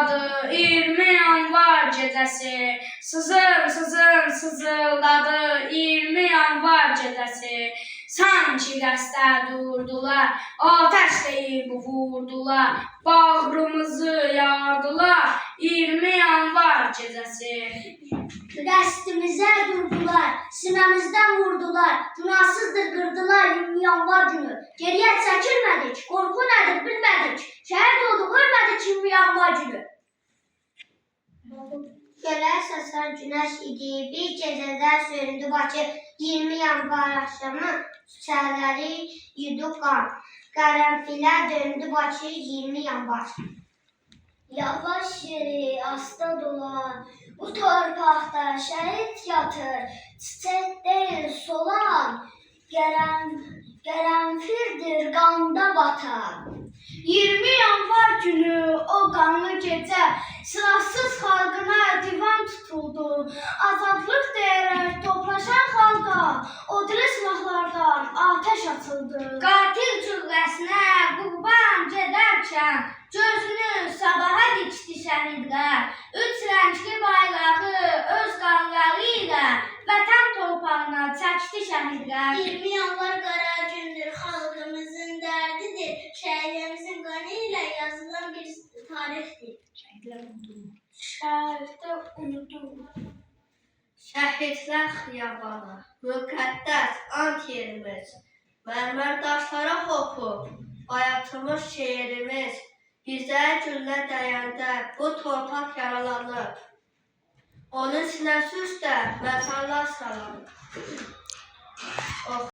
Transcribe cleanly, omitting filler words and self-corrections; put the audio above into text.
sızıldadı 20 yanvar gecəsi. Sızım, sızım, sızıldadı 20 yanvar gecəsi. Sanki qəstə durdular, ateş deyib vurdular, bağrımızı yardılar 20 yanvar gecəsi. Dəstimizə durdular, sinəmizdən vurdular, günahsızdır qırdılar 20 yanvar günü. Geriyə çəkilmədik, qorxu nədir bilmədik, şəhid olduq ölmədik 20 yanvar günü. Gölər saçan günəş idi, bir gecədə söndü Bakı. 20 yanvar axşamı küçələri yudu qan. Qərənfilə döndü Bakı 20 yanvar. Yavaş yeri, asta dolan, bu torpaqda şəhid yatır, çiçək deyil solan, qərənfildir qanda batan. 20 yanvar günü o qanlı gecə, silahsız xalqına divan tutuldu. Azadlıq deyərək toplaşan xalqa, odlu silahlardan ateş açıldı. Qatil cürrəsinə qurban gedərkən, gözünü sabaha dikdi şəhidlər. Üç rəngli bayrağı öz qanları ilə vətən torpağına çəkdi şəhidlər. 20 yanvar qara gündür, xalqımızın dərdidir. Şəhidlərimizin qanı ilə yazılan bir tarixdir. Şəhiddə unudulur. Şəhidlər xiyabanı, müqəddəs ant yerimiz, mərmər daşlara hopub, bayatılmış şeirimiz, bizə güllə dəyəndə bu torpaq yaralanıb, onun sinəsi üstə mətallar salınıb.